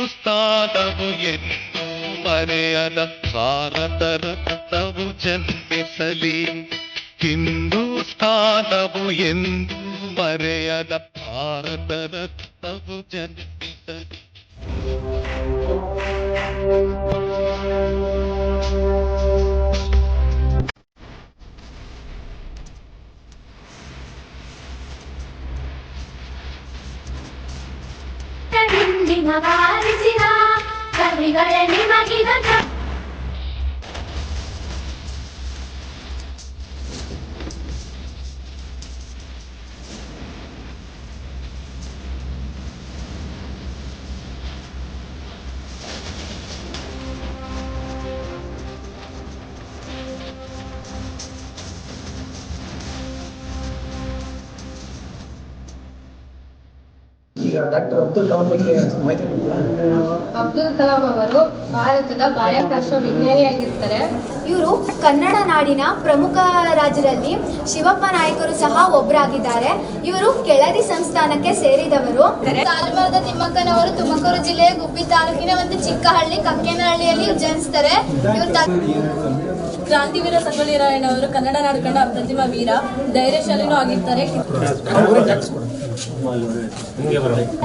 ಹಿಂದೂಸ್ತಾನವು ಎಂದು ಮರೆಯದ ಭಾರತ ರತ್ನವು ಜನ್ಮಿಸಲಿ. ಹಿಂದೂಸ್ತಾನವು ಎಂದು ಮರೆಯದ ಭಾರತ ರತ್ನವು ಜನ್ಮಿಸಲಿ. ಬಾರಿಸಿದ ಕವಿಗಳೇ ನಿಮಗಿದ ಡಾಕ್ಟರ್ ಅಬ್ದುಲ್ ಕಲಾಂ ಬಗ್ಗೆ ಮಾಹಿತಿ. ಅಬ್ದುಲ್ ಕಲಾಂ ಅವರು ಭಾರತದ ಬಾಹ್ಯಾಕಾಶ ವಿಜ್ಞಾನಿಯಾಗಿರ್ತಾರೆ. ಇವರು ಕನ್ನಡ ನಾಡಿನ ಪ್ರಮುಖ ರಾಜರಲ್ಲಿ ಶಿವಪ್ಪ ನಾಯಕರು ಸಹ ಒಬ್ಬರಾಗಿದ್ದಾರೆ. ಇವರು ಕೆಳದಿ ಸಂಸ್ಥಾನಕ್ಕೆ ಸೇರಿದವರು. ಸಾಲುಮರದ ತಿಮ್ಮಕ್ಕನವರು ತುಮಕೂರು ಜಿಲ್ಲೆಯ ಗುಬ್ಬಿ ತಾಲೂಕಿನ ಒಂದು ಚಿಕ್ಕ ಹಳ್ಳಿ ಕಕ್ಕೇನಹಳ್ಳಿಯಲ್ಲಿ ಜನಿಸ್ತಾರೆ. ಕ್ರಾಂತಿವೀರ ಸಂಗೊಳ್ಳಿ ರಾಯಣ್ಣವರು ಕನ್ನಡ ನಾಡು ಕಂಡ ಅಪ್ರತಿಮ ವೀರ, ಧೈರ್ಯಶಾಲಿನೂ ಆಗಿರ್ತಾರೆ.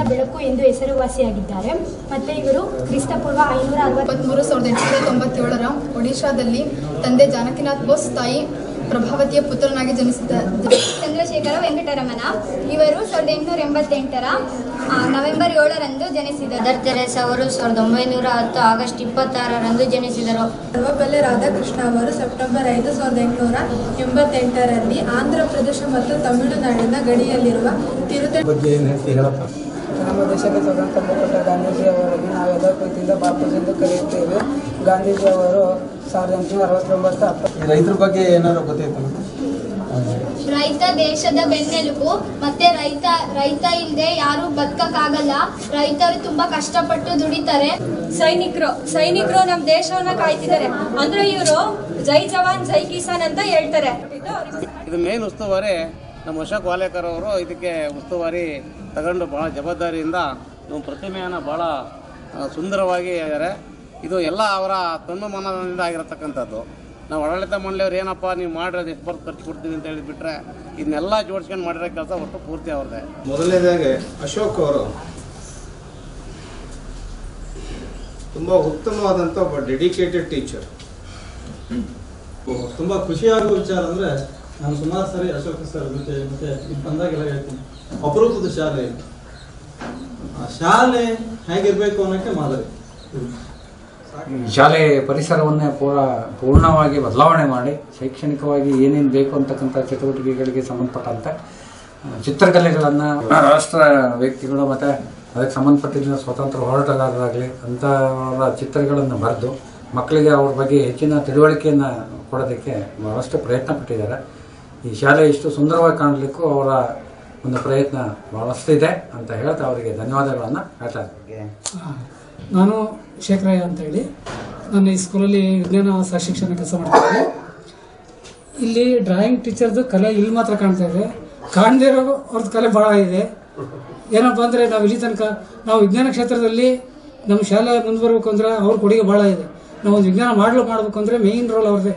ಬೆಳಕು ಎಂದು ಹೆಸರುವಾಸಿಯಾಗಿದ್ದಾರೆ. ಮತ್ತೆ ಇವರು ಕ್ರಿಸ್ತಪೂರ್ವ 563 ಒಡಿಶಾದಲ್ಲಿ ತಂದೆ ಜಾನಕಿನಾಥ್ ಬೋಸ್, ತಾಯಿ ಪ್ರಭಾವತಿಯ ಪುತ್ರನಾಗಿ ಜನಿಸಿದ್ದಾರೆ. ಚಂದ್ರಶೇಖರ ವೆಂಕಟರಮಣ ಇವರು 1888 ನವೆಂಬರ್ 7ರಂದು ಜನಿಸಿದರು. ಮದರ್ ತೆರೇಸಾ ಅವರು 1910 ಆಗಸ್ಟ್ 26ರಂದು ಜನಿಸಿದರು. ಸರ್ವಪಲ್ಲಿ ರಾಧಾಕೃಷ್ಣ ಅವರು ಸೆಪ್ಟೆಂಬರ್ 5, 1888ರಲ್ಲಿ ಆಂಧ್ರ ಪ್ರದೇಶ ಮತ್ತು ತಮಿಳುನಾಡಿನ ಗಡಿಯಲ್ಲಿರುವ ತಿರುಪತಿ ಬಗ್ಗೆ ಏನು ಹೇಳ್ತೀವಿ ಹೇಳಪ್ಪ. ನಮ್ಮ ದೇಶಕ್ಕೆ ಸ್ವತಂತ್ರ ಕೊಟ್ಟ ಗಾಂಧೀಜಿ ಅವರಿಗೆ ನಾವು ಎಲ್ಲ ಪ್ರೀತಿಯಿಂದ ಬಾಪೂಜಿ ಎಂದು ಕರೆಯುತ್ತೇವೆ. ಗಾಂಧೀಜಿ ಅವರು 1869 ರೈತರ ಬಗ್ಗೆ ಏನಾದ್ರು ಗೊತ್ತಾಯ್ತು? ರೈತ ದೇಶದ ಬೆನ್ನೆಲುಬು. ಮತ್ತೆ ರೈತ ಇಲ್ಲದೆ ಯಾರು ಬದುಕಕ್ಕಾಗಲ್ಲ. ರೈತರು ತುಂಬಾ ಕಷ್ಟಪಟ್ಟು ದುಡಿತಾರೆ. ಸೈನಿಕರು ನಮ್ಮ ದೇಶವನ್ನ ಕಾಯ್ತಿದ್ದಾರೆ. ಅಂದ್ರೆ ಇವರು ಜೈ ಜವಾನ್ ಜೈ ಕಿಸಾನ್ ಅಂತ ಹೇಳ್ತಾರೆ. ಇದು ಮೇನ್ ಉಸ್ತುವಾರಿ ನಮ್ಮ ಅಶೋಕ್ ವಾಲೇಕರ್ ಅವರು ಇದಕ್ಕೆ ಉಸ್ತುವಾರಿ ತಗೊಂಡು ಭಾಳ ಜವಾಬ್ದಾರಿಯಿಂದ ನಮ್ಮ ಪ್ರತಿಮೆಯನ್ನು ಭಾಳ ಸುಂದರವಾಗಿ ಇದ್ದಾರೆ. ಇದು ಎಲ್ಲ ಅವರ ತನ್ನುಮನದಿಂದ ಆಗಿರತಕ್ಕಂಥದ್ದು. ನಾವು ಆಡಳಿತ ಮಂಡಳಿಯವ್ರು ಏನಪ್ಪ ನೀವು ಮಾಡಿರೋದು ಎಷ್ಟು ಬರ್ತು ಖರ್ಚು ಕೊಡ್ತೀವಿ ಅಂತ ಹೇಳಿಬಿಟ್ರೆ ಇದನ್ನೆಲ್ಲ ಜೋಡಿಸ್ಕೊಂಡು ಮಾಡಿರೋ ಕೆಲಸ ಒಟ್ಟು ಪೂರ್ತಿ ಅವ್ರದ್ದೇ. ಮೊದಲನೇದಾಗಿ ಅಶೋಕ್ ಅವರು ತುಂಬ ಉತ್ತಮವಾದಂಥ ಒಬ್ಬ ಡೆಡಿಕೇಟೆಡ್ ಟೀಚರ್. ತುಂಬ ಖುಷಿಯಾಗುವ ವಿಚಾರ ಅಂದರೆ ನಾನು ಸುಮಾರು ಸರಿ ಅಶೋಕ್ ಸರ್ ಮತ್ತೆ ಇದು ಬಂದಾಗೆಲ್ಲ ಹೇಳ್ತೀನಿ, ಅಪರೂಪದ ಶಾಲೆ. ಆ ಶಾಲೆ ಹೇಗಿರಬೇಕು ಅನ್ನೋಕ್ಕೆ ಮಾದರಿ. ಶಾಲೆ ಪರಿಸರವನ್ನೇ ಪೂರ್ಣವಾಗಿ ಬದಲಾವಣೆ ಮಾಡಿ ಶೈಕ್ಷಣಿಕವಾಗಿ ಏನೇನು ಬೇಕು ಅಂತಕ್ಕಂಥ ಚಟುವಟಿಕೆಗಳಿಗೆ ಸಂಬಂಧಪಟ್ಟಂತೆ ಚಿತ್ರಕಲೆಗಳನ್ನು ರಾಷ್ಟ್ರ ವ್ಯಕ್ತಿಗಳು ಮತ್ತು ಅದಕ್ಕೆ ಸಂಬಂಧಪಟ್ಟಿದ್ದ ಸ್ವತಂತ್ರ ಹೋರಾಟಗಾರರಾಗಲಿ ಅಂಥವರ ಚಿತ್ರಗಳನ್ನು ಬರೆದು ಮಕ್ಕಳಿಗೆ ಅವ್ರ ಬಗ್ಗೆ ಹೆಚ್ಚಿನ ತಿಳುವಳಿಕೆಯನ್ನು ಕೊಡೋದಕ್ಕೆ ಬಹಳಷ್ಟು ಪ್ರಯತ್ನ ಪಟ್ಟಿದ್ದಾರೆ. ಈ ಶಾಲೆ ಇಷ್ಟು ಸುಂದರವಾಗಿ ಕಾಣಲಿಕ್ಕೂ ಅವರ ಒಂದು ಪ್ರಯತ್ನ ಬಹಳಷ್ಟು ಇದೆ ಅಂತ ಹೇಳ್ತಾ ಅವರಿಗೆ ಧನ್ಯವಾದಗಳನ್ನು ಹೇಳ್ತಾ ಇದ್ದೀನಿ. ನಾನು ಶೇಖರಯ್ಯ ಅಂತೇಳಿ ನಾನು ಈ ಸ್ಕೂಲಲ್ಲಿ ವಿಜ್ಞಾನ ಸಹಶಿಕ್ಷಣ ಕೆಲಸ ಮಾಡ್ತಿದ್ದೆ. ಇಲ್ಲಿ ಡ್ರಾಯಿಂಗ್ ಟೀಚರ್ದು ಕಲೆ ಇಲ್ಲಿ ಮಾತ್ರ ಕಾಣ್ತಾ ಇದೆ, ಕಾಣದೇ ಇರೋ ಅವ್ರದ್ದು ಕಲೆ ಭಾಳ ಇದೆ. ಏನಪ್ಪ ಅಂದರೆ ನಾವು ಇಲ್ಲಿ ತನಕ ನಾವು ವಿಜ್ಞಾನ ಕ್ಷೇತ್ರದಲ್ಲಿ ನಮ್ಮ ಶಾಲೆ ಮುಂದೆ ಬರಬೇಕು ಅಂದರೆ ಅವ್ರ ಕೊಡುಗೆ ಭಾಳ ಇದೆ. ನಾವು ಒಂದು ವಿಜ್ಞಾನ ಮಾಡಬೇಕು ಅಂದರೆ ಮೇಯ್ನ್ ರೋಲ್ ಅವ್ರದ್ದೇ.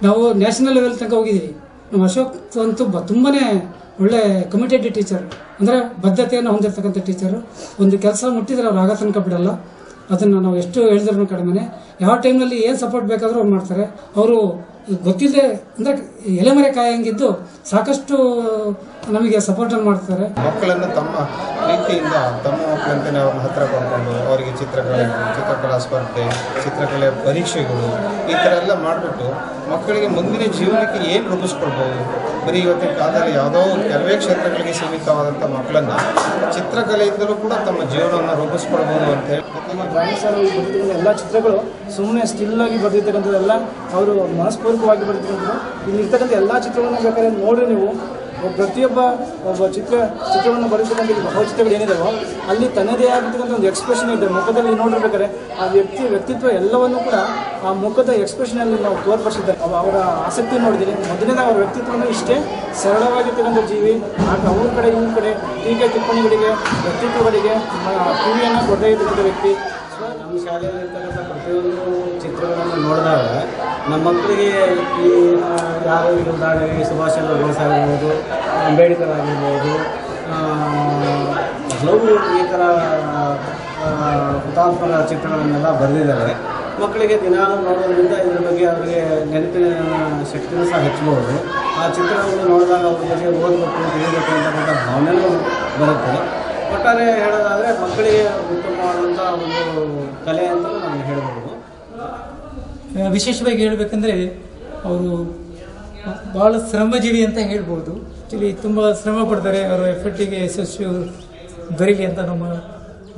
ನಾವು ನ್ಯಾಷನಲ್ ಲೆವೆಲ್ ತನಕ ಹೋಗಿದ್ದೀವಿ. ನಮ್ಮ ಅಶೋಕ್ ಅಂತೂ ತುಂಬಾ ಒಳ್ಳೆ ಕಮಿಟೆಡ್ ಟೀಚರ್, ಅಂದರೆ ಬದ್ಧತೆಯನ್ನು ಹೊಂದಿರತಕ್ಕಂಥ ಟೀಚರು. ಒಂದು ಕೆಲಸ ಮುಟ್ಟಿದ್ರೆ ಅವ್ರು ಆಗ ತನಕ ಬಿಡಲ್ಲ. ಅದನ್ನು ನಾವು ಎಷ್ಟು ಹೇಳಿದ್ರೂ ಕಡಿಮೆ. ಯಾವ ಟೈಮ್ನಲ್ಲಿ ಏನು ಸಪೋರ್ಟ್ ಬೇಕಾದರೂ ಅವ್ರು ಮಾಡ್ತಾರೆ. ಅವರು ಗೊತ್ತಿಲ್ಲದೆ ಅಂದರೆ ಎಲೆಮರೆ ಕಾಯಂಗಿದ್ದು ಸಾಕಷ್ಟು ನಮಗೆ ಸಪೋರ್ಟನ್ನು ಮಾಡ್ತಾರೆ. ಮಕ್ಕಳನ್ನು ತಮ್ಮ ಪ್ರೀತಿಯಿಂದ ತಮ್ಮ ಮಕ್ಕಳಂತಲೇ ಅವ್ರನ್ನ ಹತ್ತಿರ ಕರ್ಕೊಂಡು ಅವರಿಗೆ ಚಿತ್ರಕಲಾ ಸ್ಪರ್ಧೆ, ಚಿತ್ರಕಲೆ ಪರೀಕ್ಷೆಗಳು ಈ ಥರ ಎಲ್ಲ ಮಾಡಿಬಿಟ್ಟು ಮಕ್ಕಳಿಗೆ ಮುಂದಿನ ಜೀವನಕ್ಕೆ ಏನು ರೂಪಿಸ್ಕೊಳ್ಬೋದು. ಬರೀ ಇವತ್ತಿನ ಕಾಲದಲ್ಲಿ ಯಾವುದೋ ಕೆಲವೇ ಕ್ಷೇತ್ರಗಳಿಗೆ ಸೀಮಿತವಾದಂಥ ಮಕ್ಕಳನ್ನು ಚಿತ್ರಕಲೆಯಿಂದಲೂ ಕೂಡ ತಮ್ಮ ಜೀವನವನ್ನು ರೂಪಿಸ್ಕೊಳ್ಬೋದು ಅಂತೇಳಿ ನಮ್ಮ ಡ್ರಾಯಿಂಗ್ ಸರ್ ಬರೆದಿರ್ತಕ್ಕಂಥ ಎಲ್ಲ ಚಿತ್ರಗಳು ಸುಮ್ಮನೆ ಸ್ಟಿಲ್ಲಾಗಿ ಬರೆದಿರ್ತಕ್ಕಂಥದ್ದೆಲ್ಲ ಅವರು ಮನಸ್ಪೂರ್ವಕವಾಗಿ ಬರೆದಿರ್ತಕ್ಕಂಥದ್ದು. ಇಲ್ಲಿರ್ತಕ್ಕಂಥ ಎಲ್ಲ ಚಿತ್ರಗಳನ್ನ ಬೇಕಾದ್ರೆ ನೋಡಿ ನೀವು ಪ್ರತಿಯೊಬ್ಬ ಚಿತ್ರವನ್ನು ಬರೆಸಿಕೊಂಡು ಭಾವಚಿತ್ರಗಳು ಏನಿದಾವೋ ಅಲ್ಲಿ ತನ್ನದೇ ಆಗಿರ್ತಕ್ಕಂಥ ಒಂದು ಎಕ್ಸ್ಪ್ರೆಷನ್ ಇದೆ. ಮುಖದಲ್ಲಿ ನೋಡಿರ್ಬೇಕಾದ್ರೆ ಆ ವ್ಯಕ್ತಿತ್ವ ಎಲ್ಲವನ್ನು ಕೂಡ ಆ ಮುಖದ ಎಕ್ಸ್ಪ್ರೆಷನಲ್ಲಿ ನಾವು ತೋರ್ಪಡಿಸಿದ್ದಾರೆ. ಅವರ ಆಸಕ್ತಿ ನೋಡಿದ್ದೀನಿ. ಮೊದಲನೇ ಅವರ ವ್ಯಕ್ತಿತ್ವವನ್ನು ಇಷ್ಟೇ ಸರಳವಾಗಿರ್ತಕ್ಕಂಥ ಜೀವಿ. ಅವ್ರ ಕಡೆ ಇವ್ರ ಕಡೆ ಟೀಕೆ ಟಿಪ್ಪಣಿಗಳಿಗೆ ವ್ಯಕ್ತಿತ್ವಗಳಿಗೆ ಕಿವಿಯನ್ನು ಕೊಡದೇ ಇರ್ತಕ್ಕಂಥ ವ್ಯಕ್ತಿ. ನಮ್ಮ ಶಾಲೆಯಲ್ಲಿರ್ತಕ್ಕಂಥ ಪ್ರತಿಯೊಂದು ಚಿತ್ರಗಳನ್ನು ನೋಡಿದಾಗ ನಮ್ಮ ಮಕ್ಕಳಿಗೆ ಈ ಯಾರು ಈಗ ಉದಾಹರಣೆಗೆ ಸುಭಾಷ್ ಚಂದ್ರ ಬೋಸ್ ಆಗಿರ್ಬೋದು, ಅಂಬೇಡ್ಕರ್ ಆಗಿರ್ಬೋದು, ಹಲವು ಈ ಥರ ಹುತಾತ್ಮರ ಚಿತ್ರಗಳನ್ನೆಲ್ಲ ಬರೆದಿದ್ದಾರೆ. ಮಕ್ಕಳಿಗೆ ದಿನಾಲು ನೋಡೋದ್ರಿಂದ ಇದ್ರ ಬಗ್ಗೆ ಅವರಿಗೆ ನೆನಪಿನ ಶಕ್ತಿನೂ ಸಹ ಹೆಚ್ಚಬಹುದು. ಆ ಚಿತ್ರವನ್ನು ನೋಡಿದಾಗ ಅವ್ರ ಬಗ್ಗೆ ಓದಬೇಕು ತಿಳಿಬೇಕು ಅಂತಕ್ಕಂಥ ಭಾವನೆಯೂ ಬರುತ್ತೆ. ಒಟ್ಟಾರೆ ಹೇಳೋದಾದರೆ ಮಕ್ಕಳಿಗೆ ಉತ್ತಮವಾದಂಥ ಒಂದು ಕಲೆ ಅಂತ ನಾನು ಹೇಳ್ಬೋದು. ವಿಶೇಷವಾಗಿ ಹೇಳಬೇಕಂದ್ರೆ ಅವರು ಭಾಳ ಶ್ರಮಜೀವಿ ಅಂತ ಹೇಳ್ಬೋದು. ಆ್ಯಕ್ಚುಲಿ ತುಂಬ ಶ್ರಮ ಪಡ್ತಾರೆ. ಅವರ ಎಫರ್ಟಿಗೆ ಯಶಸ್ಸು ದೊರೀಲಿ ಅಂತ ನಮ್ಮ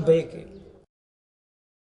ಬಯಕೆ.